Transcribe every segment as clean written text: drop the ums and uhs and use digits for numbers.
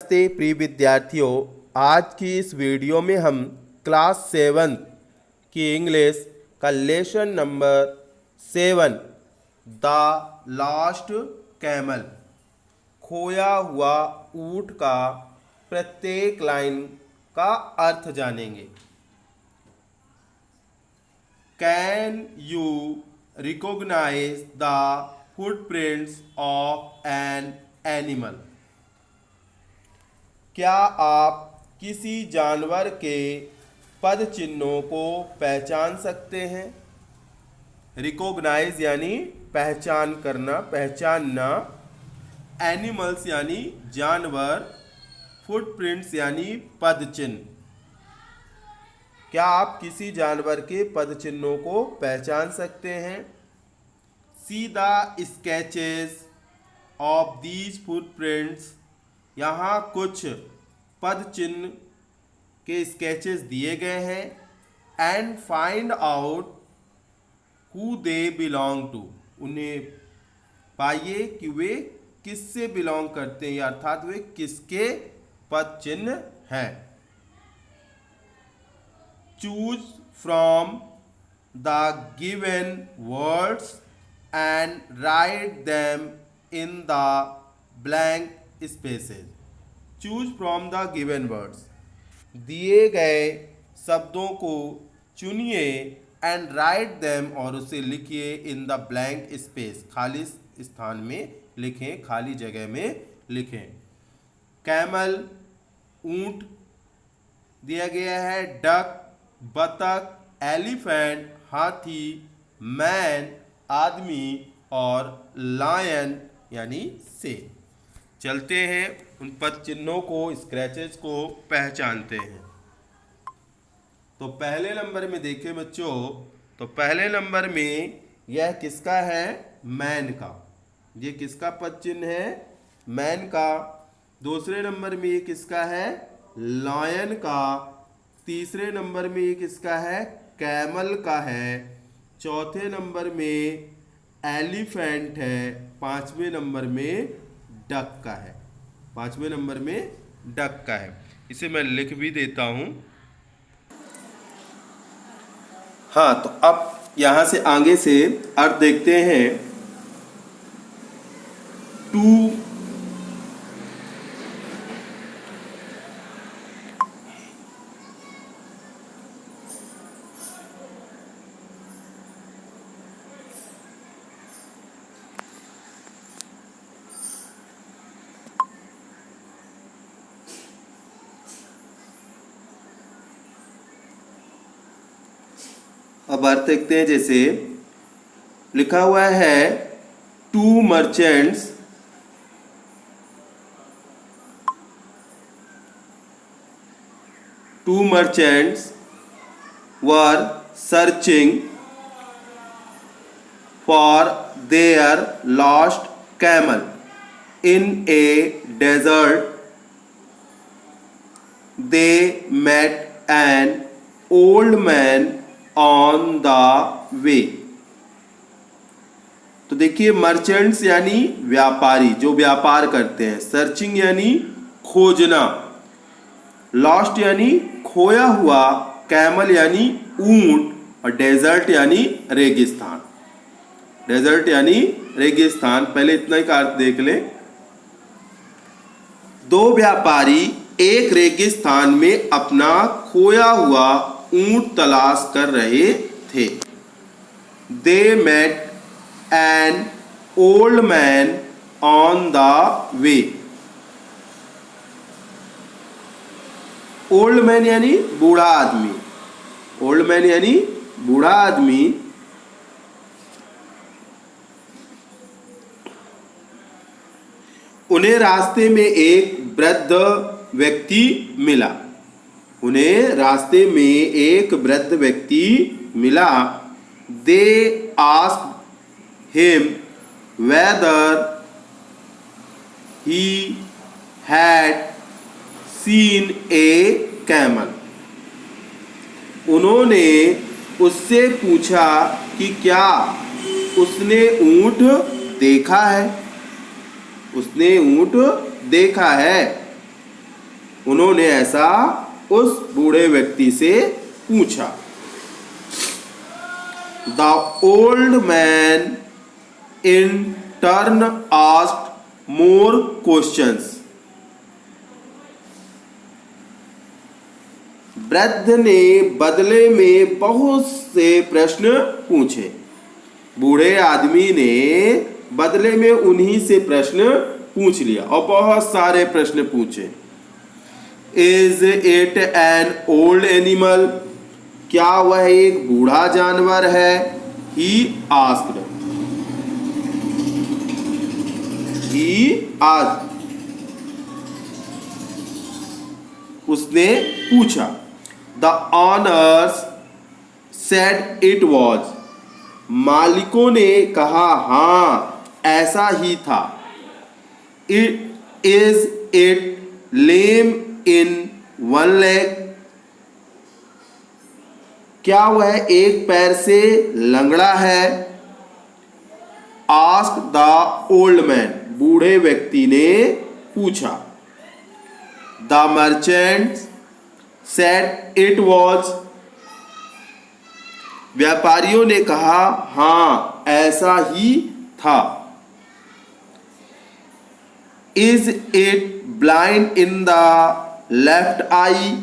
नमस्ते प्रिय विद्यार्थियों, आज की इस वीडियो में हम क्लास 7 की इंग्लिश का lesson number 7 the last camel खोया हुआ ऊँट का प्रत्येक लाइन का अर्थ जानेंगे। Can you recognise the footprints of an animal? क्या आप किसी जानवर के पद चिन्हों को पहचान सकते हैं? रिकॉग्नाइज यानी पहचान करना, पहचानना। एनिमल्स यानी जानवर। फुटप्रिंट्स यानी पद चिन्ह। क्या आप किसी जानवर के पद चिन्हों को पहचान सकते हैं? See the sketches of these footprints. यहाँ कुछ पद चिन्ह के स्केचेस दिए गए हैं। And find out who they belong to. उन्हें पाइए कि वे किससे बिलोंग करते हैं, अर्थात वे किसके पद चिन्ह हैं। Choose from the given words and write them in the blank spaces. Choose from the given words, दिए गए शब्दों को चुनिए। एंड राइट देम, और उसे लिखिए। इन द ब्लैंक स्पेस, खाली स्थान में लिखें, खाली जगह में लिखें। कैमल ऊंट दिया गया है। डक बतख, एलिफेंट हाथी, मैन आदमी, और लायन यानी शेर। चलते हैं उन पद चिन्हों को, स्क्रैचेस को पहचानते हैं। तो पहले नंबर में देखें बच्चों, तो पहले नंबर में यह किसका है? मैन का। ये किसका पद चिन्ह है? मैन का। दूसरे नंबर में ये किसका है? लायन का। तीसरे नंबर में ये किसका है? कैमल का है। चौथे नंबर में एलिफेंट है। पांचवें नंबर में डक का है। पांचवें नंबर में डक का है। इसे मैं लिख भी देता हूं। हाँ, तो अब यहां से आगे से अर्थ देखते हैं। टू अब अर्थ देखते हैं। जैसे लिखा हुआ है two merchants were searching for their lost camel in a desert. They met an old man on the way. तो देखिए, मर्चेंट्स यानी व्यापारी, जो व्यापार करते हैं। सर्चिंग यानी खोजना। लॉस्ट यानी खोया हुआ। कैमल यानी ऊंट। और डेजर्ट यानी रेगिस्तान। डेजर्ट यानी रेगिस्तान। पहले इतना ही का अर्थ देख लें। दो व्यापारी एक रेगिस्तान में अपना खोया हुआ ऊंट तलाश कर रहे थे। They met an old man on the way. Old man यानी बूढ़ा आदमी। ओल्ड मैन यानी बूढ़ा आदमी। उन्हें रास्ते में एक वृद्ध व्यक्ति मिला। उन्हें रास्ते में एक वृद्ध व्यक्ति मिला। They asked him weather he had seen A camel. उन्होंने उससे पूछा कि क्या उसने ऊंट देखा है। उसने ऊंट देखा है। उन्होंने ऐसा उस बूढ़े व्यक्ति से पूछा। The old man in turn asked more questions. वृद्ध ने बदले में बहुत से प्रश्न पूछे। बूढ़े आदमी ने बदले में उन्हीं से प्रश्न पूछ लिया और बहुत सारे प्रश्न पूछे। Is it an old animal? क्या वह एक बूढ़ा जानवर है? He asked. उसने पूछा। The honours said it was. मालिकों ने कहा हाँ ऐसा ही था। It lame in one leg? क्या वह एक पैर से लंगड़ा है? Ask the old man. बूढ़े व्यक्ति ने पूछा। The merchant said it was. व्यापारियों ने कहा हाँ ऐसा ही था। Is it blind in the left आई?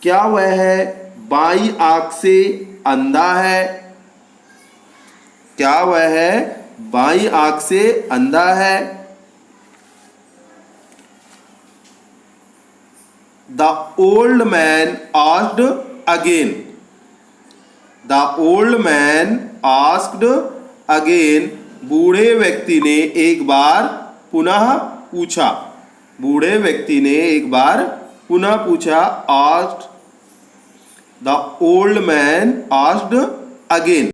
क्या वह बाई आंख से अंधा है? क्या वह बाई आंख से अंधा है? The old man asked again. The old man asked again. बूढ़े व्यक्ति ने एक बार पुनः पूछा। बूढ़े व्यक्ति ने एक बार पुनः पूछा। Asked the old man asked again.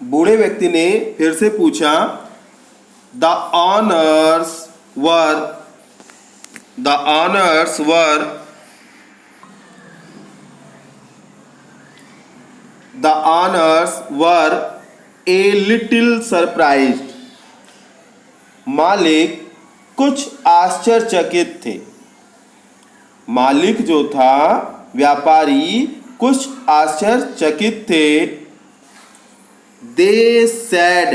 बूढ़े व्यक्ति ने फिर से पूछा। The honours were a little surprised. मालिक कुछ आश्चर्यचकित थे। मालिक जो था व्यापारी कुछ आश्चर्यचकित थे। They said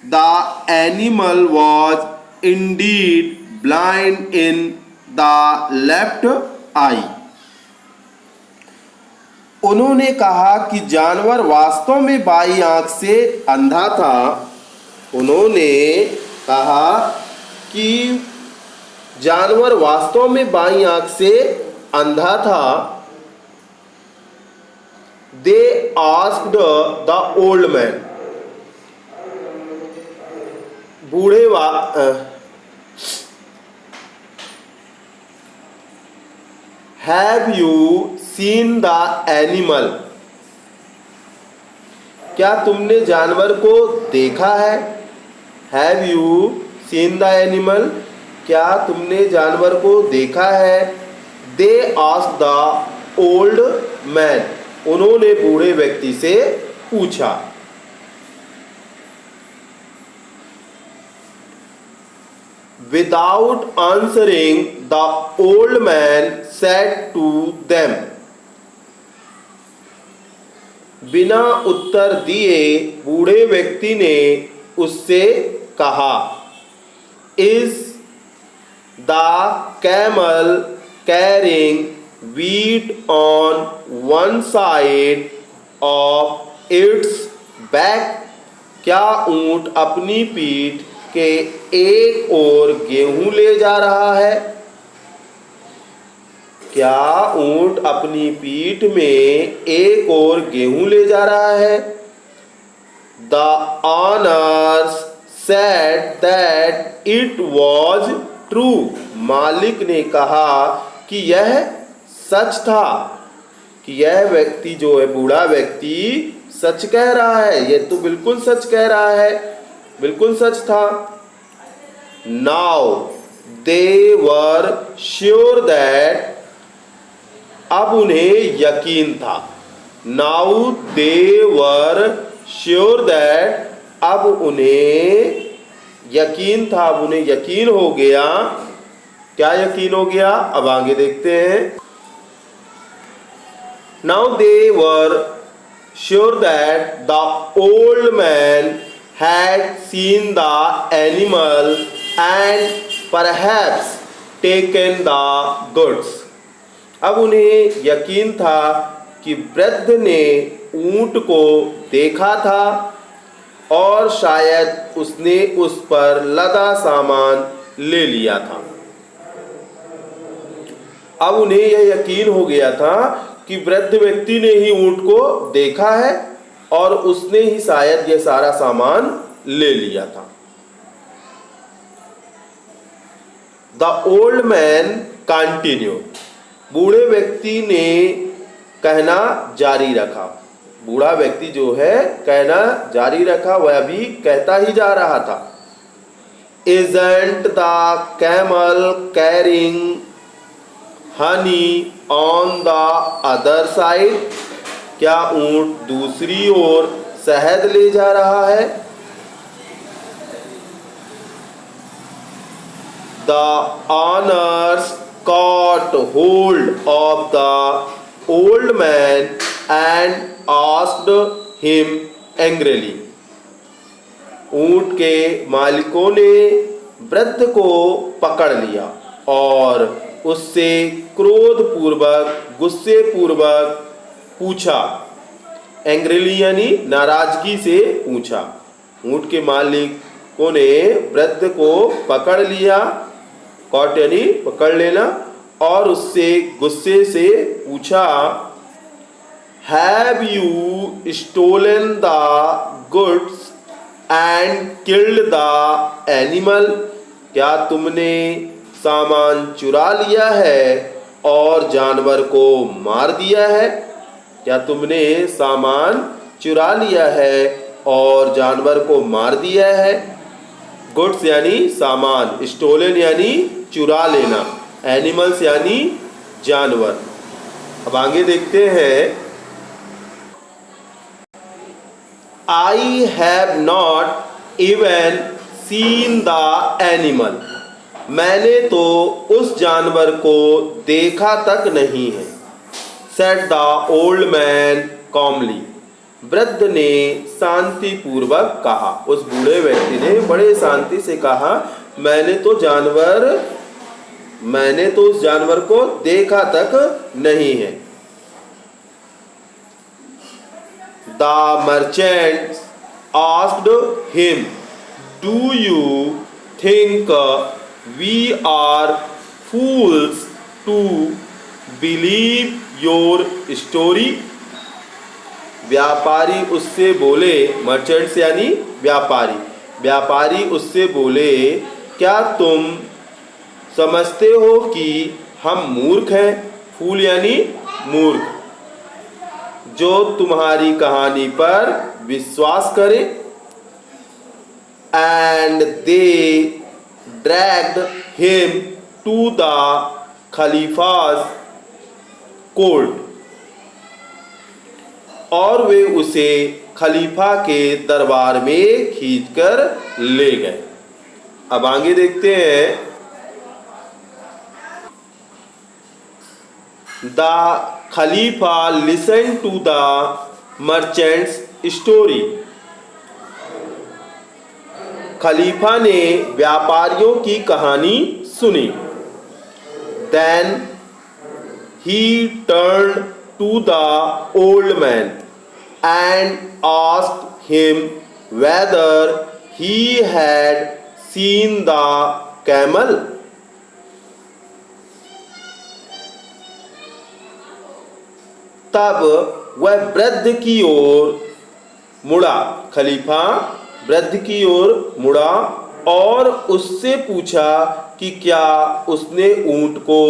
the animal was indeed blind in the left eye. उन्होंने कहा कि जानवर वास्तव में बाई आंख से अंधा था। उन्होंने कहा कि जानवर वास्तव में बाई आंख से अंधा था। They asked the old man. बूढ़े Have you seen the animal? क्या तुमने जानवर को देखा है? Have you seen the animal? क्या तुमने जानवर को देखा है? They asked the old man. उन्होंने बूढ़े व्यक्ति से पूछा। Without answering, the old man said to them. बिना उत्तर दिए बूढ़े व्यक्ति ने उससे कहा। Is the camel carrying wheat on one side of its back? क्या ऊंट अपनी पीठ के एक ओर गेहूं ले जा रहा है? क्या ऊंट अपनी पीठ में एक ओर गेहूं ले जा रहा है? The owners said that it was true. मालिक ने कहा कि यह सच था, कि यह व्यक्ति जो है बूढ़ा व्यक्ति सच कह रहा है। यह तो बिल्कुल सच कह रहा है, बिल्कुल सच था। Now they were sure that अब उन्हें यकीन था। Now they were sure that, अब उन्हें यकीन था, अब उन्हें यकीन हो गया। क्या यकीन हो गया? अब आगे देखते हैं। Now they were sure that the old man had seen the animal and perhaps taken the goods. अब उन्हें यकीन था कि वृद्ध ने ऊंट को देखा था और शायद उसने उस पर लदा सामान ले लिया था। अब उन्हें यह यकीन हो गया था कि वृद्ध व्यक्ति ने ही ऊंट को देखा है और उसने ही शायद यह सारा सामान ले लिया था। द ओल्ड मैन कंटिन्यू, बूढ़े व्यक्ति ने कहना जारी रखा। बूढ़ा व्यक्ति जो है कहना जारी रखा, वह भी कहता ही जा रहा था। Isn't the camel carrying honey on the other side? क्या ऊंट दूसरी ओर शहद ले जा रहा है? The owners caught hold of the old man and asked him angrily. ऊंट के मालिकों ने वृद्ध को पकड़ लिया और उससे क्रोध पूर्वक, गुस्से पूर्वक पूछा। एंग्रीली यानी नाराजगी से पूछा। ऊंट के मालिकों ने वृद्ध को पकड़ लिया, कॉट यानी पकड़ लेना, और उससे गुस्से से पूछा, have you stolen the goods and killed the animal? क्या तुमने सामान चुरा लिया है और जानवर को मार दिया है? क्या तुमने सामान चुरा लिया है और जानवर को मार दिया है? गुड्स यानी सामान, स्टोलन यानी चुरा लेना, एनिमल्स यानी जानवर। अब आगे देखते हैं। I have not even seen the animal, मैंने तो उस जानवर को देखा तक नहीं है। Said the old man calmly, वृद्ध ने शांति पूर्वक कहा। उस बूढ़े व्यक्ति ने बड़े शांति से कहा, मैंने तो उस जानवर को देखा तक नहीं है। The merchant asked him, do you think we are fools to believe your story? व्यापारी उससे बोले, मर्चेंट्स यानी व्यापारी, व्यापारी उससे बोले, क्या तुम समझते हो कि हम मूर्ख हैं? फूल यानी मूर्ख, जो तुम्हारी कहानी पर विश्वास करे। And they dragged him to the khalifa's court, और वे उसे खलीफा के दरबार में खींचकर ले गए। अब आगे देखते हैं। The khalifa listen to the merchants story, खलीफा ने व्यापारियों की कहानी सुनी। Then he turned to the old man and asked him whether he had seen the camel. तब वह वृद्ध की ओर मुड़ा, खलीफा वृद्ध की ओर मुड़ा और उससे पूछा कि क्या उसने ऊंट को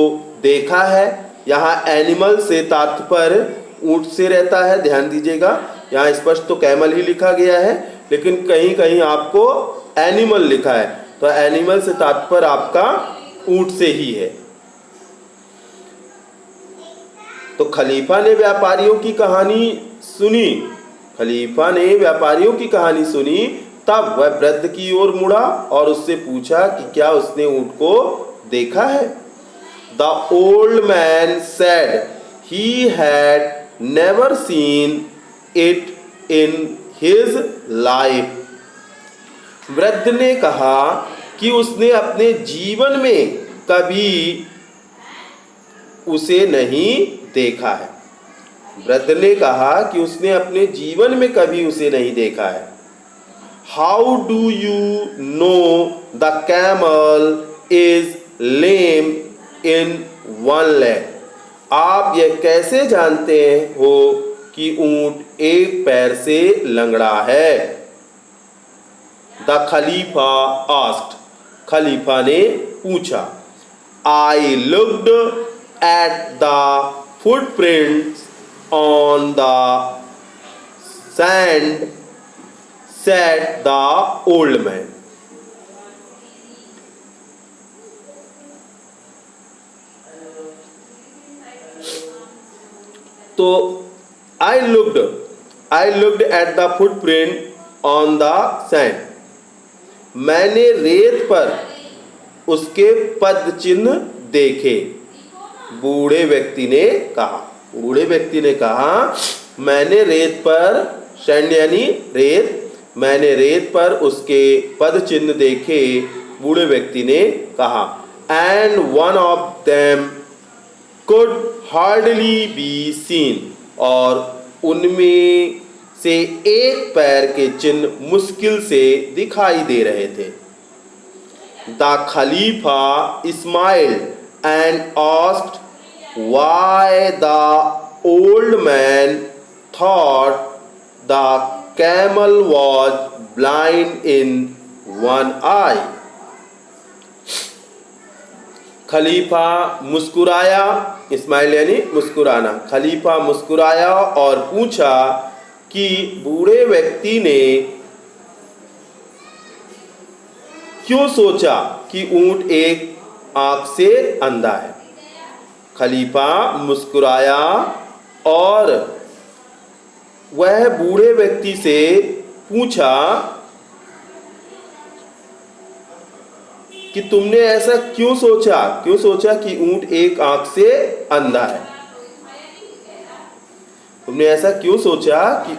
देखा है। यहाँ एनिमल से तात्पर्य ऊंट से रहता है, ध्यान दीजिएगा। यहाँ स्पष्ट तो कैमल ही लिखा गया है, लेकिन कहीं कहीं आपको एनिमल लिखा है, तो एनिमल से तात्पर्य आपका ऊंट से ही है। तो खलीफा ने व्यापारियों की कहानी सुनी। खलीफा ने व्यापारियों की कहानी सुनी। तब वह वृद्ध की ओर मुड़ा और उससे पूछा कि क्या उसने ऊंट को देखा है। The old man said he had never seen it in his life. वृद्ध ने कहा कि उसने अपने जीवन में कभी उसे नहीं देखा है। वृद्ध ने कहा कि उसने अपने जीवन में कभी उसे नहीं देखा है। How do you know the camel is lame in one leg? आप यह कैसे जानते हो कि ऊंट एक पैर से लंगड़ा है? द खलीफा आस्क्ड, खलीफा ने पूछा। I looked at the footprints on the sand, said the old man. तो I looked at the footprint on the sand. मैंने रेत पर उसके पद चिन्ह देखे। बूढ़े व्यक्ति ने कहा। बूढ़े व्यक्ति ने कहा, मैंने रेत पर, सैंड यानी रेत, मैंने रेत पर उसके पद चिन्ह देखे। बूढ़े व्यक्ति ने कहा, and one of them could hardly be seen, और उनमें से एक पैर के चिन्ह मुश्किल से दिखाई दे रहे थे। The Khalifa smiled and asked why the old man thought the camel was blind in one eye. खलीफा मुस्कुराया, इस्माइल यानी मुस्कुराना। खलीफा मुस्कुराया और पूछा कि बूढ़े व्यक्ति ने क्यों सोचा कि ऊंट एक आंख से अंधा है। खलीफा मुस्कुराया और वह बूढ़े व्यक्ति से पूछा कि तुमने ऐसा क्यों सोचा कि ऊंट एक आंख से अंधा है। तुमने ऐसा क्यों सोचा कि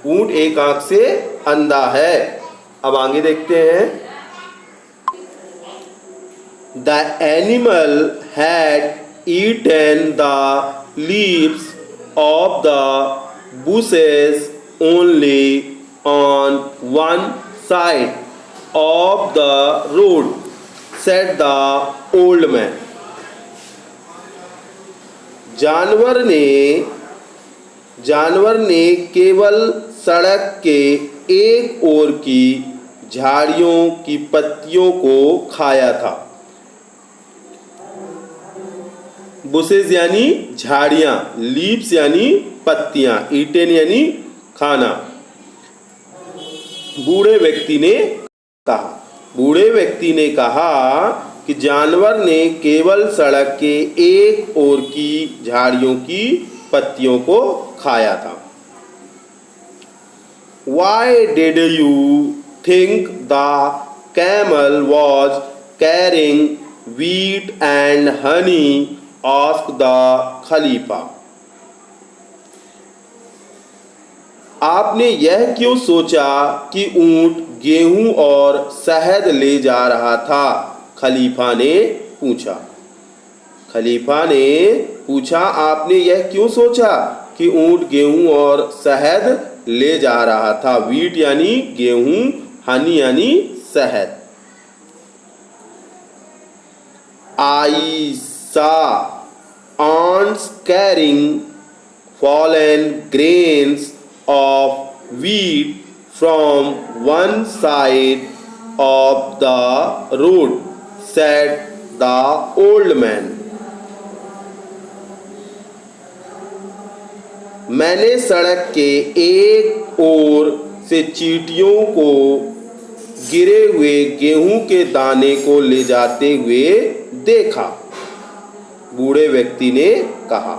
ऊंट एक आंख से अंधा है। अब आगे देखते हैं। The animal had eaten the leaves of the bushes only on one side of the road, said the old man. जानवर ने केवल सड़क के एक ओर की झाड़ियों की पत्तियों को खाया था। बुशेस यानी झाड़ियां, लीव्स यानी पत्तियां, ईटेन यानी खाना। बूढ़े व्यक्ति ने कहा कि जानवर ने केवल सड़क के एक ओर की झाड़ियों की पत्तियों को खाया था। Why did you think the camel was carrying wheat and honey? asked the खलीफा। आपने यह क्यों सोचा कि ऊंट गेहूं और शहद ले जा रहा था? खलीफा ने पूछा, आपने यह क्यों सोचा कि ऊंट गेहूं और शहद ले जा रहा था? वीट यानी गेहूं, हनी यानी शहद। आई saw ants carrying fallen grains of wheat from one side of the road, said the old man. मैंने सड़क के एक ओर से चींटियों को गिरे हुए गेहूं के दाने को ले जाते हुए देखा। बूढ़े व्यक्ति ने कहा।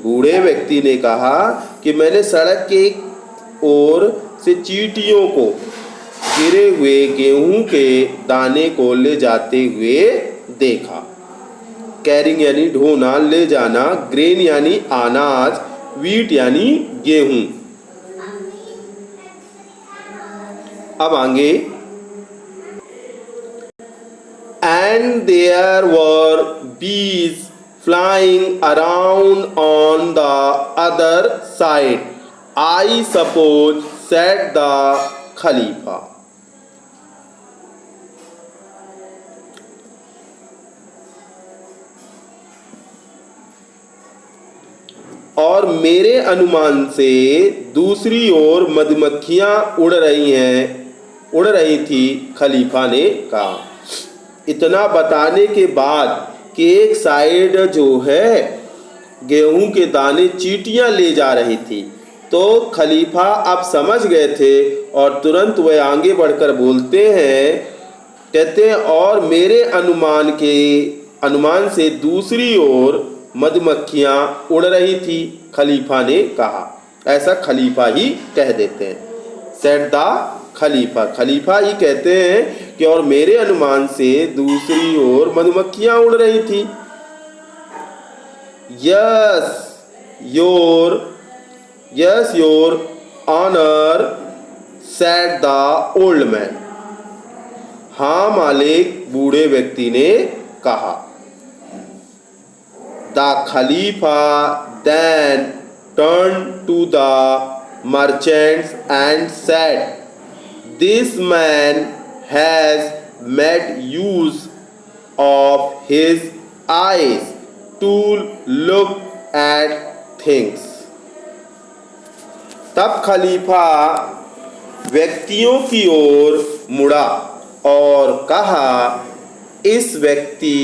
बूढ़े व्यक्ति ने कहा कि मैंने सड़क के एक ओर से चींटियों को गिरे हुए गेहूं के दाने को ले जाते हुए देखा। कैरिंग यानी ढोना, ले जाना, ग्रेन यानी अनाज, वीट यानी गेहूं। अब आगे, एंड देयर वर बीज flying around on the other side, I suppose, said the Khalifa. और मेरे अनुमान से दूसरी ओर मधुमक्खियां उड़ रही थी, खलीफा ने कहा। इतना बताने के बाद कि एक साइड जो है गेहूं के दाने चींटियां ले जा रही थी, तो खलीफा अब समझ गए थे और तुरंत वह आगे बढ़कर बोलते हैं, कहते हैं, और मेरे अनुमान से दूसरी ओर मधुमक्खियां उड़ रही थी, खलीफा ने कहा। ऐसा खलीफा ही कह देते हैं, सेड द खलीफा। खलीफा ही कहते हैं कि और मेरे अनुमान से दूसरी ओर मधुमक्खियां उड़ रही थी। Yes your honour, said the old man. हाँ मालिक, बूढ़े व्यक्ति ने कहा। द खलीफा then turn to the merchants and said, this man has made use of his eyes to look at things. तब खलीफा व्यक्तियों की ओर मुड़ा और कहा, इस व्यक्ति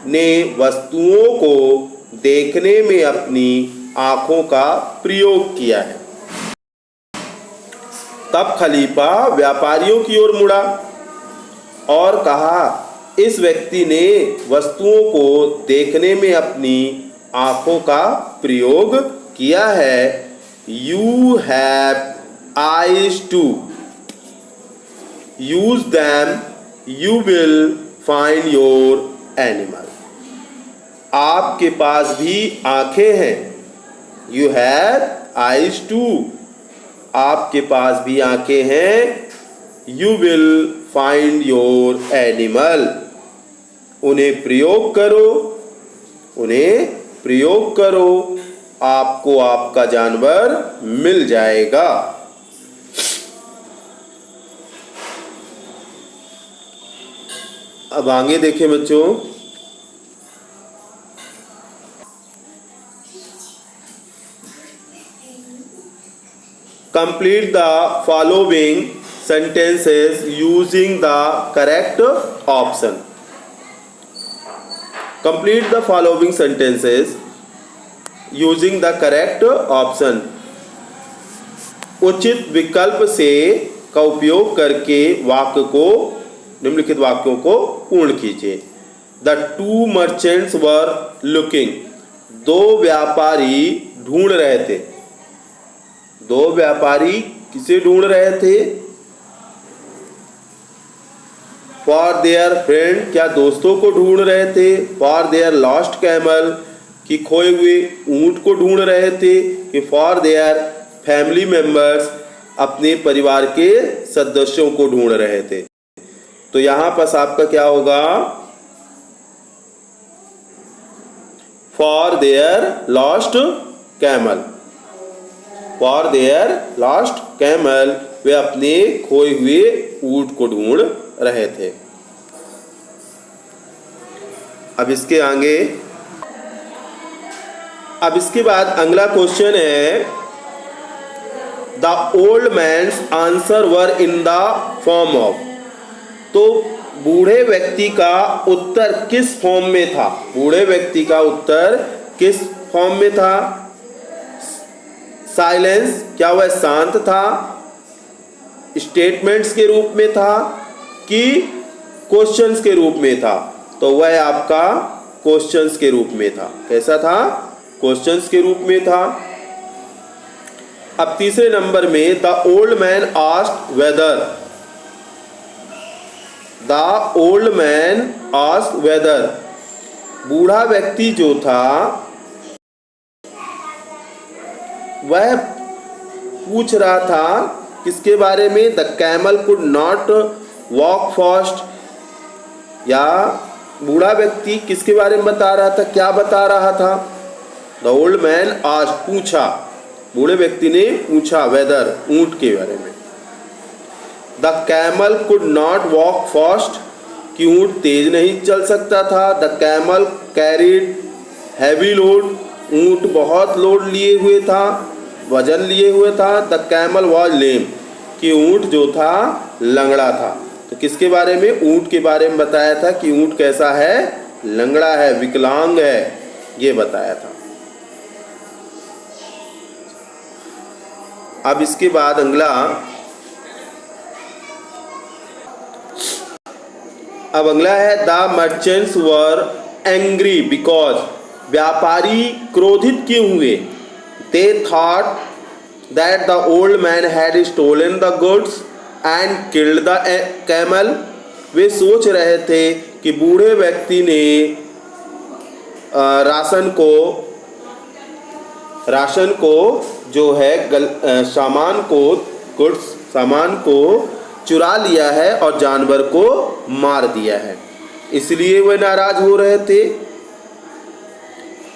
ने वस्तुओं को देखने में अपनी आंखों का प्रयोग किया है। तब खलीफा व्यापारियों की ओर मुड़ा और कहा, इस व्यक्ति ने वस्तुओं को देखने में अपनी आंखों का प्रयोग किया है। You have eyes to use them, you will find your animal. आपके पास भी आंखें हैं। यू हैव आईज टू, आपके पास भी आंखें हैं। You will find your animal, उन्हें प्रयोग करो, आपको आपका जानवर मिल जाएगा। अब आगे देखें बच्चों, complete the following sentences using the correct option. Complete the following sentences using the correct option. उचित विकल्प से का उपयोग करके वाक्य को, निम्नलिखित वाक्यों को पूर्ण कीजिए। The two merchants were looking. दो व्यापारी ढूंढ रहे थे। दो व्यापारी किसे ढूंढ रहे थे? फॉर देयर फ्रेंड, क्या दोस्तों को ढूंढ रहे थे? फॉर देयर लॉस्ट कैमल, कि खोए हुए ऊंट को ढूंढ रहे थे? कि फॉर देयर फैमिली मेंबर्स, अपने परिवार के सदस्यों को ढूंढ रहे थे। तो यहां पर आपका क्या होगा? For their lost camel. For their lost camel, वे अपने खोए हुए ऊंट को ढूंढ रहे थे। अब इसके बाद अगला क्वेश्चन है, the old man's answer were in the form of. तो बूढ़े व्यक्ति का उत्तर किस फॉर्म में था? बूढ़े व्यक्ति का उत्तर किस फॉर्म में था? साइलेंस, क्या वह शांत था? स्टेटमेंट्स के रूप में था कि क्वेश्चंस के रूप में था? तो वह आपका क्वेश्चंस के रूप में था। कैसा था? क्वेश्चंस के रूप में था। अब तीसरे नंबर में the old man asked whether, the old man asked whether, बूढ़ा व्यक्ति जो था वह पूछ रहा था किसके बारे में, the camel could not walk fast, या बूढ़ा व्यक्ति किसके बारे में बता रहा था, क्या बता रहा था। द ओल्ड मैन आस्क्ड, पूछा, बूढ़े व्यक्ति ने पूछा वेदर, ऊंट के बारे में। The camel could not walk fast, कि ऊंट तेज नहीं चल सकता था। The camel carried heavy load, ऊंट बहुत लोड लिए हुए था, वजन लिए हुए था। द कैमल वॉज लेम, कि ऊंट जो था लंगड़ा था। तो किसके बारे में, ऊंट के बारे में बताया था कि ऊंट कैसा है, लंगड़ा है, विकलांग है, ये बताया था। अब इसके बाद अगला, अब अगला है the merchants were angry because, व्यापारी क्रोधित क्यों हुए। They thought that the old man had stolen the goods and killed the camel, वे सोच रहे थे कि बूढ़े व्यक्ति ने राशन को जो है सामान को, गुड्स सामान को चुरा लिया है और जानवर को मार दिया है, इसलिए वे नाराज हो रहे थे।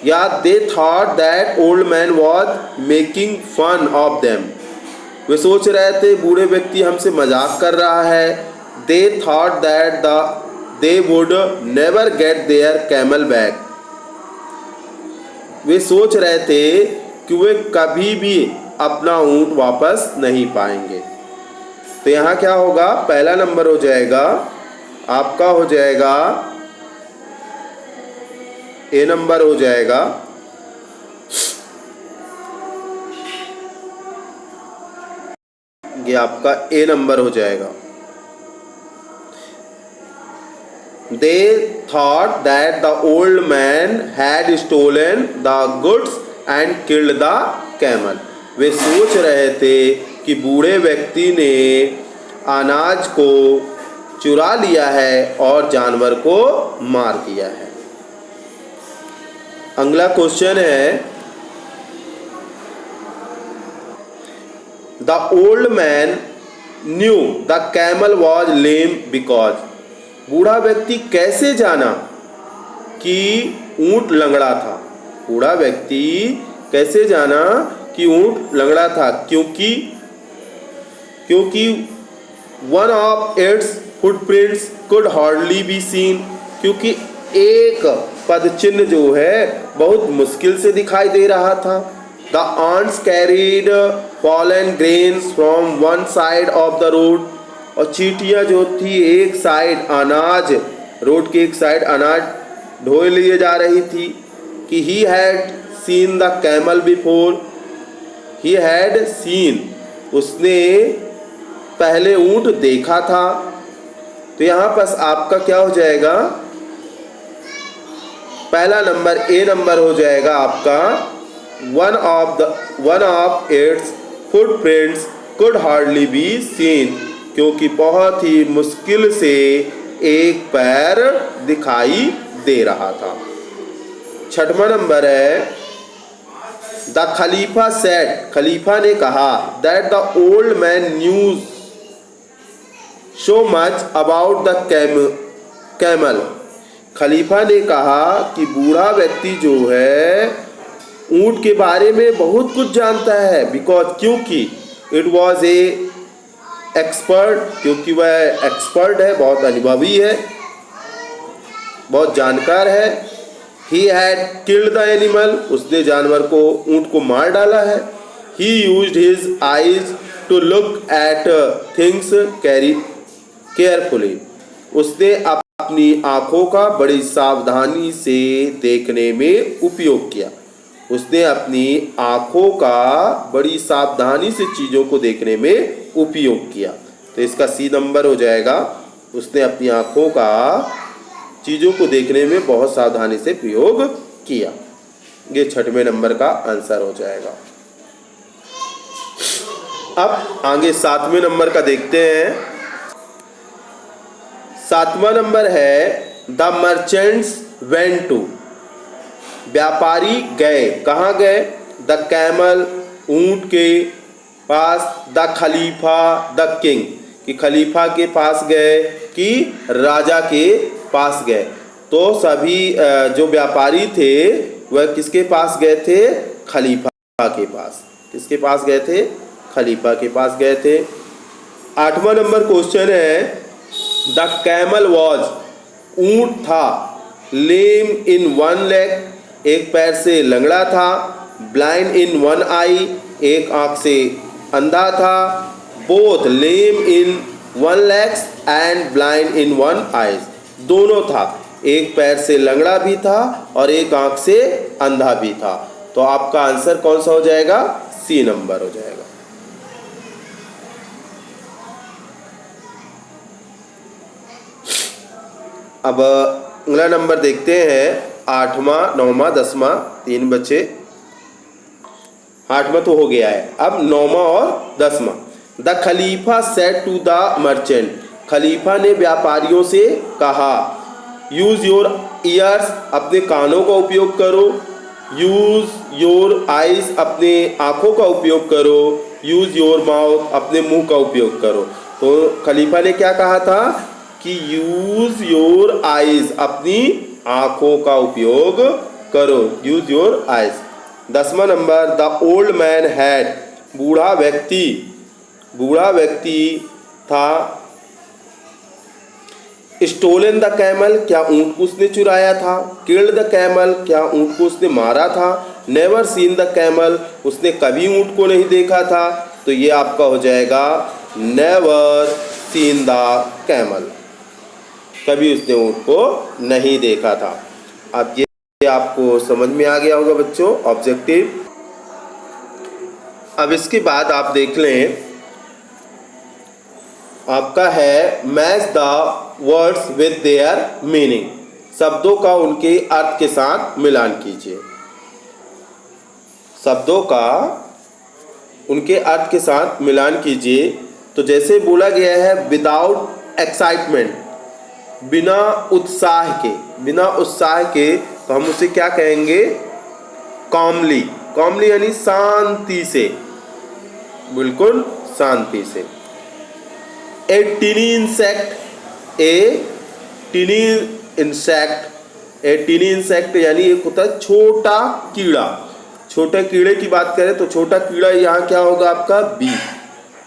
या they thought that old man was making fun of them, वे सोच रहे थे बूढ़े व्यक्ति हमसे मजाक कर रहा है। They thought that they would never get their camel back, वे सोच रहे थे कि वे कभी भी अपना ऊंट वापस नहीं पाएंगे। तो यहाँ क्या होगा, पहला नंबर हो जाएगा आपका, हो जाएगा ए नंबर हो जाएगा। ये आपका ए नंबर हो जाएगा। They thought that the old man had stolen the goods and killed the camel. वे सोच रहे थे कि बूढ़े व्यक्ति ने अनाज को चुरा लिया है और जानवर को मार दिया है। अगला क्वेश्चन है, the old man new the camel was lame because, बूढ़ा व्यक्ति कैसे जाना कि ऊंट लंगड़ा था। बूढ़ा व्यक्ति कैसे जाना कि ऊंट लंगड़ा था, क्योंकि one of its footprints could hardly be seen, क्योंकि एक पदचिन्ह जो है बहुत मुश्किल से दिखाई दे रहा था। The ants carried fallen grains from one side of the road, और चींटियाँ जो थी एक साइड अनाज, रोड के एक साइड अनाज ढोए लिए जा रही थी। कि he had seen the camel before, he had seen, उसने पहले ऊंट देखा था। तो यहाँ पर आपका क्या हो जाएगा, पहला नंबर ए नंबर हो जाएगा आपका। One of its footprints could hardly be seen, क्योंकि बहुत ही मुश्किल से एक पैर दिखाई दे रहा था। छठवां नंबर है, द खलीफा सेड, खलीफा ने कहा, that the old man news so much about the camel, खलीफा ने कहा कि बूढ़ा व्यक्ति जो है ऊंट के बारे में बहुत कुछ जानता है। बिकॉज, क्योंकि इट वॉज ए एक्सपर्ट, क्योंकि वह एक्सपर्ट है, बहुत अनुभवी है, बहुत जानकार है। He had killed the animal, उसने जानवर को, ऊंट को मार डाला है। He used his eyes to look at things carefully, उसने अपनी आंखों का बड़ी सावधानी से देखने में उपयोग किया। उसने अपनी आंखों का बड़ी सावधानी से चीज़ों को देखने में उपयोग किया। तो इसका सी नंबर हो जाएगा, उसने अपनी आंखों का चीज़ों को देखने में बहुत सावधानी से प्रयोग किया। ये 6वें नंबर का आंसर हो जाएगा। अब आगे 7वें नंबर का देखते हैं। 7वां नंबर है द मर्चेंट्स वेंट टू। व्यापारी गए, कहाँ गए? द कैमल, ऊंट के पास, द खलीफा, द किंग, कि खलीफा के पास गए कि राजा के पास गए। तो सभी जो व्यापारी थे वह किसके पास गए थे? खलीफा के पास। किसके पास गए थे? खलीफा के पास गए थे। 8वां नंबर क्वेश्चन है द कैमल वॉज, ऊंट था, लेम इन वन लेग, एक पैर से लंगड़ा था, ब्लाइंड इन वन आई, एक आंख से अंधा था, both lame in one legs and blind in one eyes, दोनों था, एक पैर से लंगड़ा भी था और एक आंख से अंधा भी था। तो आपका आंसर कौन सा हो जाएगा? सी नंबर हो जाएगा। अब अगला नंबर देखते हैं 8वां, 9वां, 10वां, 3 बचे। 8वां तो हो गया है, अब 9वां और 10वां। द खलीफा सेड टू द मर्चेंट, खलीफा ने व्यापारियों से कहा, यूज योर ईयर्स, अपने कानों का उपयोग करो, यूज योर आइज, अपने आंखों का उपयोग करो, यूज योर माउथ, अपने मुंह का उपयोग करो। तो खलीफा ने क्या कहा था कि यूज योर आइज, अपनी आंखों का उपयोग करो, यूज योर आइज। 10वां number the old man had, बूढ़ा व्यक्ति था, स्टोलन द कैमल, क्या ऊंट को उसने चुराया था, किल्ड द कैमल, क्या ऊंट को उसने मारा था, नेवर सीन द कैमल, उसने कभी ऊंट को नहीं देखा था। तो ये आपका हो जाएगा नेवर सीन द कैमल, कभी उसने ऊंट को नहीं देखा था। अब ये आपको समझ में आ गया होगा बच्चों, ऑब्जेक्टिव। अब इसके बाद आप देख लें, आपका है match the words with their meaning, शब्दों का उनके अर्थ के साथ मिलान कीजिए। शब्दों का उनके अर्थ के साथ मिलान कीजिए। तो जैसे बोला गया है विदाउट एक्साइटमेंट, बिना उत्साह के, तो हम उसे क्या कहेंगे? कॉमली। कॉमली यानी शांति से, बिल्कुल शांति से। ए टीनी इंसेक्ट यानी एक होता है छोटा कीड़ा। छोटे कीड़े की बात करें तो छोटा कीड़ा यहाँ क्या होगा आपका? बी।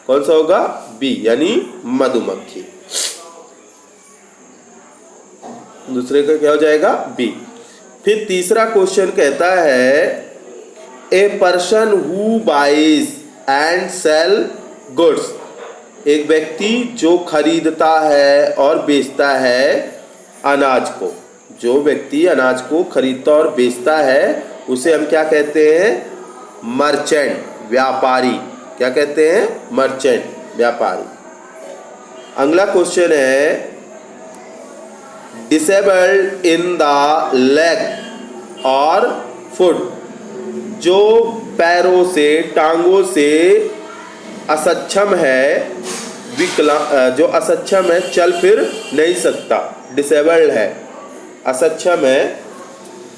कौन सा होगा? बी, यानी मधुमक्खी। दूसरे का क्या हो जाएगा? बी। फिर तीसरा क्वेश्चन कहता है a person who buys and sell goods, एक व्यक्ति जो खरीदता है और बेचता है अनाज को। जो व्यक्ति अनाज को खरीदता और बेचता है उसे हम क्या कहते हैं? मर्चेंट, व्यापारी। क्या कहते हैं? मर्चेंट, व्यापारी। अगला क्वेश्चन है डिसेबल्ड इन द लेग और फुट, जो पैरों से, टांगों से असक्षम है, जो असक्षम है, चल फिर नहीं सकता। डिसेबल्ड है, असक्षम है,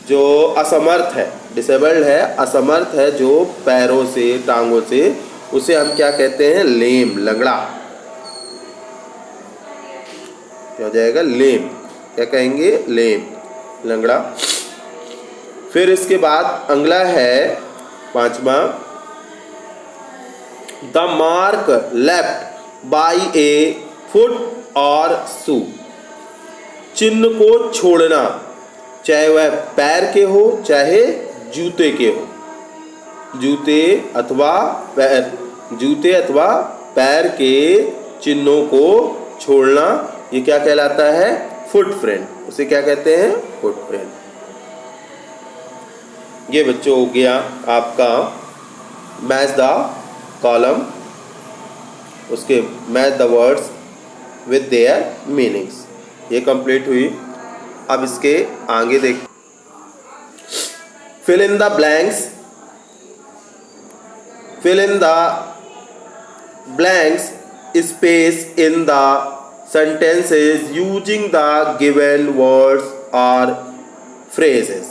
जो असमर्थ है। डिसेबल्ड है, असमर्थ है, जो पैरों से, टांगों से, उसे हम क्या कहते हैं? लेम, लंगड़ा। क्या हो जाएगा? लेम। क्या कहेंगे? लेम, लंगड़ा। फिर इसके बाद अगला है 5वां the mark left by a foot और शू, चिन्ह को छोड़ना, चाहे वह पैर के हो चाहे जूते के हो। जूते अथवा पैर के चिन्हों को छोड़ना, ये क्या कहलाता है? फुटप्रिंट। उसे क्या कहते हैं? फुटप्रिंट। ये बच्चों हो गया आपका मैच द कॉलम, उसके match the words with their meanings, ये कंप्लीट हुई। अब इसके आगे देख, fill in the blanks, fill in the blanks space in the sentences using the given words or phrases।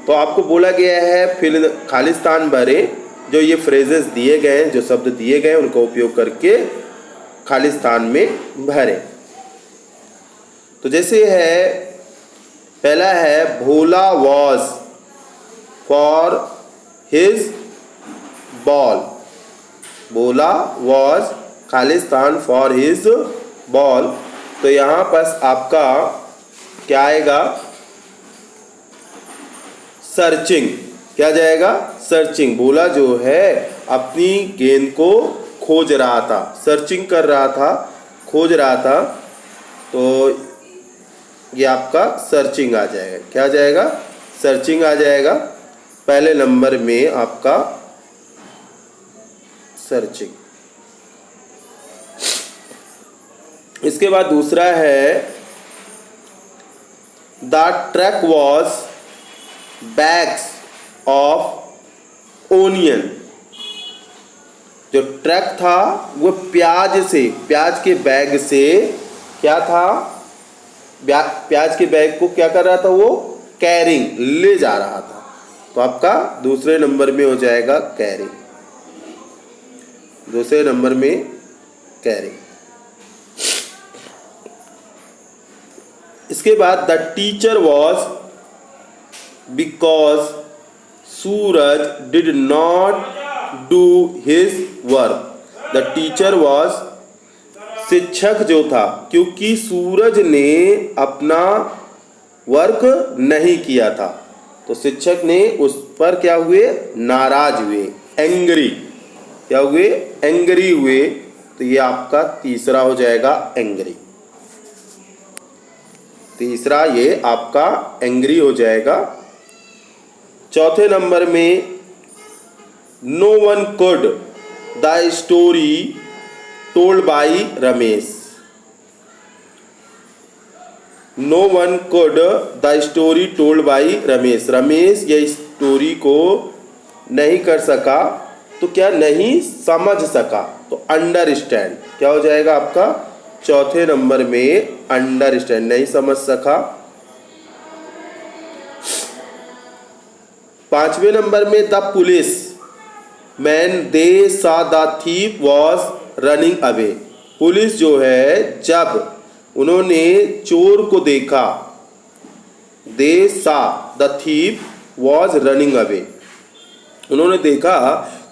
तो आपको बोला गया है फिल खाली स्थान भरें, जो ये फ्रेजेस दिए गए हैं, जो शब्द दिए गए हैं उनका उपयोग करके खाली स्थान में भरें। तो जैसे है, पहला है Bhola was for his ball. Bhola was खाली स्थान फॉर हिज बॉल। तो यहाँ पर आपका क्या आएगा? सर्चिंग। क्या जाएगा? सर्चिंग। भोला जो है अपनी गेंद को खोज रहा था, सर्चिंग कर रहा था, खोज रहा था। तो ये आपका सर्चिंग आ जाएगा। क्या जाएगा? सर्चिंग आ जाएगा। पहले नंबर में आपका सर्चिंग। इसके बाद दूसरा है the truck was bags of onion. जो ट्रक था वो प्याज से, प्याज के बैग से क्या था? प्याज के बैग को क्या कर रहा था? वो कैरिंग, ले जा रहा था। तो आपका दूसरे नंबर में हो जाएगा कैरिंग। दूसरे नंबर में कैरिंग। इसके बाद the teacher was because Suraj did not do his work. The teacher was, शिक्षक जो था, क्योंकि सूरज ने अपना वर्क नहीं किया था, तो शिक्षक ने उस पर क्या हुए? नाराज हुए, एंग्री। क्या हुए? एंग्री हुए। तो ये आपका तीसरा हो जाएगा एंग्री। तीसरा ये आपका एंग्री हो जाएगा। चौथे नंबर में no one could the story told by Ramesh. No one could the story told by Ramesh. Ramesh ये स्टोरी को नहीं कर सका, तो क्या? नहीं समझ सका। तो अंडरस्टैंड। क्या हो जाएगा आपका? चौथे नंबर में अंडरस्टैंड, नहीं समझ सका। पांचवें नंबर में द पुलिस मैन दे सा the thief was running away. Police जो है, जब उन्होंने चोर को देखा, दे सा the thief was running away, उन्होंने देखा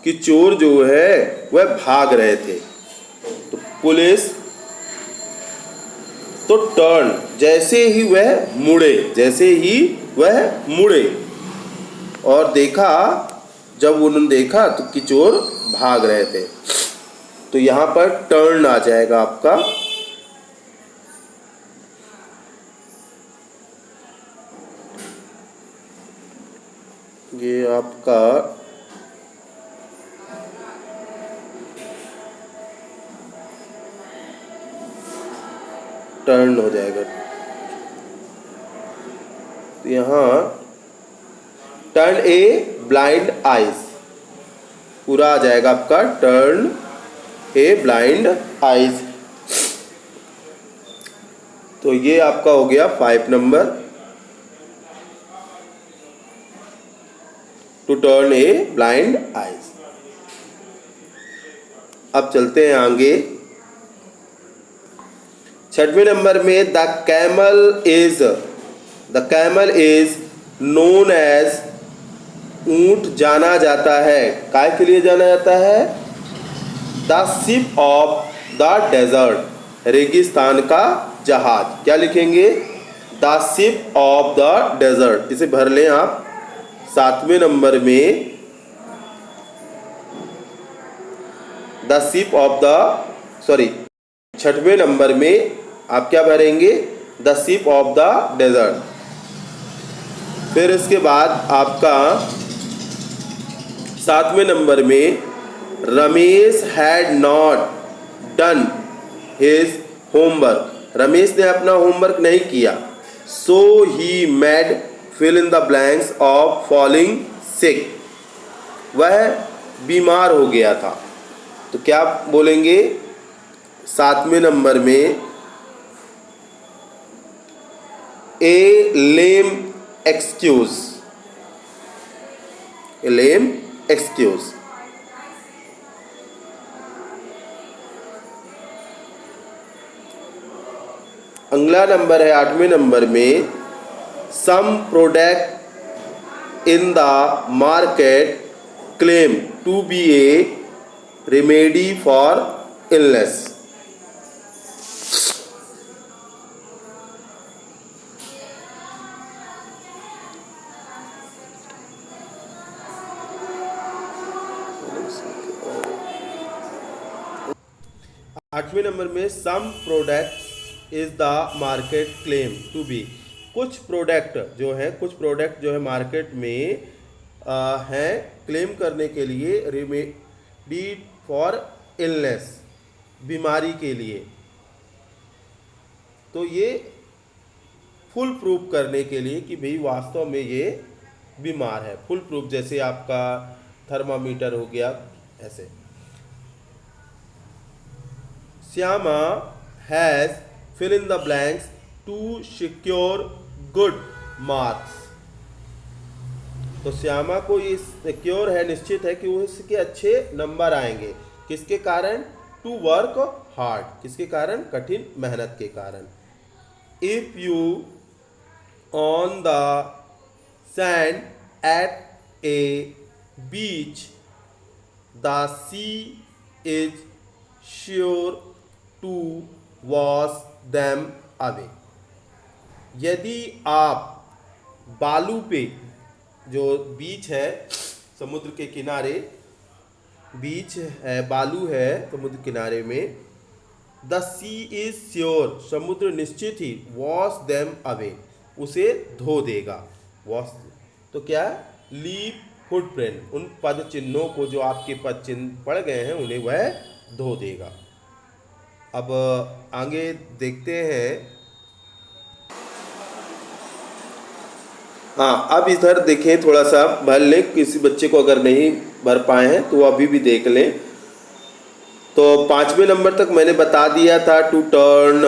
कि चोर जो है वह भाग रहे थे। तो पुलिस तो टर्न, जैसे ही वह मुड़े, जैसे ही वह मुड़े और देखा, जब उन्होंने देखा तो कि चोर भाग रहे थे, तो यहाँ पर टर्न आ जाएगा आपका। ये आपका टर्न हो जाएगा। तो यहाँ टर्न ए ब्लाइंड आइज पूरा आ जाएगा आपका, टर्न ए ब्लाइंड आइज। तो ये आपका हो गया 5 नंबर, to turn a blind eyes. अब चलते हैं आगे। 6वें नंबर में the camel is known as, ऊंट जाना जाता है, काय के लिए जाना जाता है? The ship of the desert, रेगिस्तान का जहाज। क्या लिखेंगे? The ship of the desert. इसे भर लें आप। 7वें नंबर में the ship of the, sorry 6वें नंबर में आप क्या भरेंगे? The ship of the desert. फिर इसके बाद आपका 7वें नंबर में Ramesh had not done his homework, Ramesh ने अपना होमवर्क नहीं किया। So he made fill in the blanks of falling सिक, वह बीमार हो गया था। तो क्या बोलेंगे 7वें नंबर में, a lame excuse, a lame excuse. अगला नंबर है 8वें नंबर में, some product in the market claim to be a remedy for illness. आठवें नंबर में, some products is the market claim to be, कुछ प्रोडक्ट जो है मार्केट में हैं क्लेम करने के लिए रेमेडी फॉर इलनेस, बीमारी के लिए। तो ये फुल प्रूफ करने के लिए कि भाई वास्तव में ये बीमार है, फुल प्रूफ, जैसे आपका थर्मामीटर हो गया ऐसे। Shyama has fill in the blanks to secure good marks. तो श्यामा को ये सिक्योर है, निश्चित है कि वो इसके अच्छे नंबर आएंगे। किसके कारण? टू वर्क हार्ड, किसके कारण? कठिन मेहनत के कारण। If you on the sand at a beach the sea is sure to wash them away. यदि आप बालू पे, जो बीच है समुद्र के किनारे, बीच है, बालू है समुद्र किनारे में, द सी इज श्योर, समुद्र निश्चित ही, वॉश देम अवे, उसे धो देगा। वॉश तो क्या? लीव फुटप्रिंट, उन पद चिन्हों को जो आपके पद चिन्ह पड़ गए हैं उन्हें वह धो देगा। अब आगे देखते हैं। हाँ, अब इधर देखें, थोड़ा सा भर लें, किसी बच्चे को अगर नहीं भर पाए हैं तो वो अभी भी देख लें। तो 5वें नंबर तक मैंने बता दिया था, to turn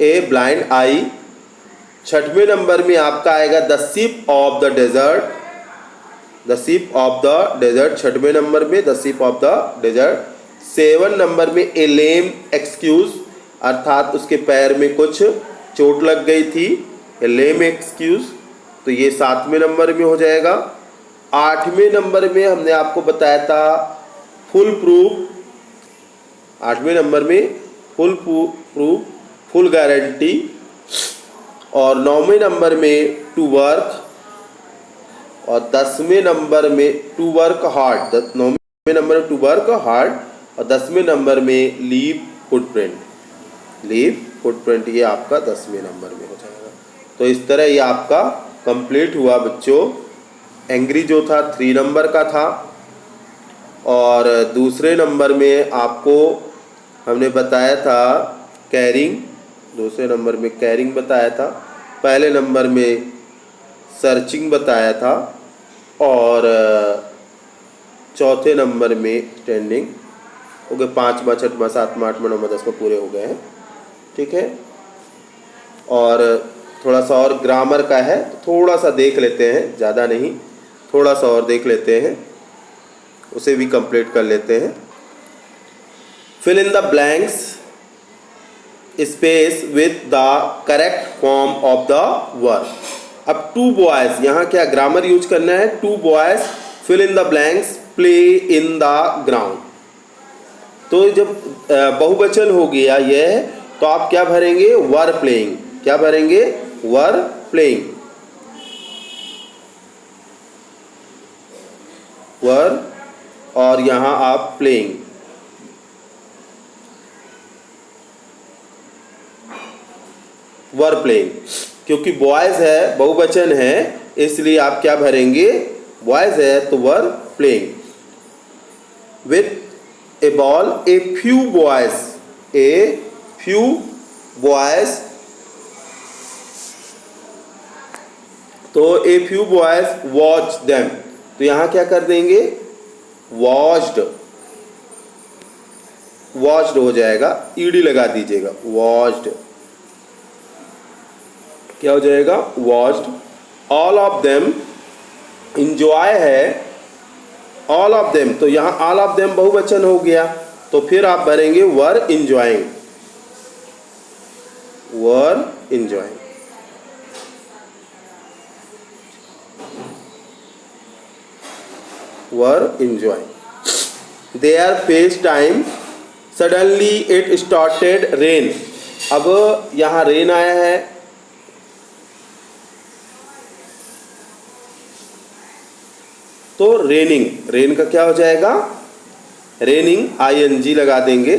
a blind eye. 6वें नंबर में आपका आएगा the ship of the desert, the ship of the desert 6वें नंबर में, the ship of the desert. 7 number में ए लेम एक्सक्यूज, अर्थात उसके पैर में कुछ चोट लग गई थी, ए लेम एक्सक्यूज, तो ये 7वें नंबर में हो जाएगा। 8वें नंबर में हमने आपको बताया था फुल प्रूफ, 8वें नंबर में फुल प्रूफ, फुल गारंटी। और 9वें नंबर में टू वर्क, और 10वें नंबर में टू वर्क हार्ड, 9वें नंबर में टू वर्क हार्ड, और 10वें नंबर में लीव फुटप्रिंट, लीव फुटप्रिंट, ये आपका 10वें नंबर में हो जाएगा। तो इस तरह ये आपका कंप्लीट हुआ बच्चों। एंग्री जो था 3 नंबर का था, और दूसरे नंबर में आपको हमने बताया था कैरिंग, दूसरे नंबर में कैरिंग बताया था, पहले नंबर में सर्चिंग बताया था, और चौथे नंबर में स्टैंडिंग। हो गए 5वां, 6वां, 7वां, 8वां, 9वां, 10वां पूरे हो गए हैं। ठीक है, और थोड़ा सा और ग्रामर का है, थोड़ा सा देख लेते हैं, ज़्यादा नहीं, थोड़ा सा और देख लेते हैं, उसे भी कंप्लीट कर लेते हैं। Fill in the blanks space with the correct form of the verb. अब टू बॉयज, यहाँ क्या ग्रामर यूज करना है? Two boys fill in the blanks play in the ground. तो जब बहुवचन हो गया यह, तो आप क्या भरेंगे? Were playing. क्या भरेंगे? वर प्लेइंग, वर, और यहां आप प्लेइंग, वर प्लेइंग, क्योंकि बॉयज है, बहुवचन है, इसलिए आप क्या भरेंगे? बॉयज है तो were playing. With a ball a few boys, a few boys, तो a few boys watch them, तो यहाँ क्या कर देंगे, वॉच्ड, वॉच्ड हो जाएगा, ईडी लगा दीजिएगा, वॉच्ड, क्या हो जाएगा, watched. All of them, enjoy है, ऑल ऑफ देम, तो यहाँ ऑल ऑफ देम बहुवचन हो गया, तो फिर आप भरेंगे वर enjoying, were enjoying. Were enjoying. Their face time suddenly it started rain, अब यहाँ रेन आया है, तो रेनिंग, रेन का क्या हो जाएगा, रेनिंग, ING लगा देंगे,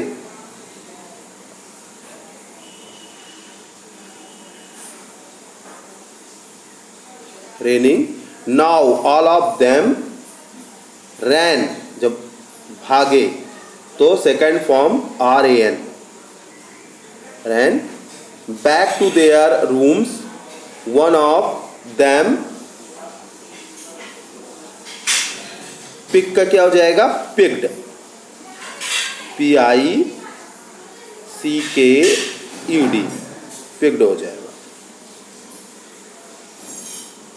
raining. Now all of them ran, जब भागे तो second form RAN, ran back to their rooms, one of them, pick का क्या हो जाएगा, पिक्ड, PICKED, पिक्ड हो जाएगा।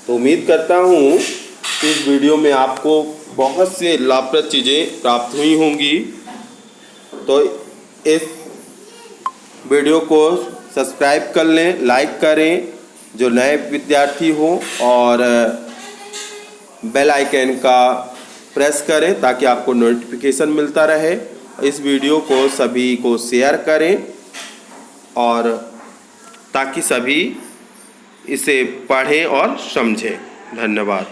तो उम्मीद करता हूँ इस वीडियो में आपको बहुत से लाभप्रद चीज़ें प्राप्त हुई होंगी। तो इस वीडियो को सब्सक्राइब कर लें, लाइक करें जो नए विद्यार्थी हो, और बेल आइकन का प्रेस करें ताकि आपको नोटिफिकेशन मिलता रहे। इस वीडियो को सभी को शेयर करें, और ताकि सभी इसे पढ़ें और समझें। धन्यवाद।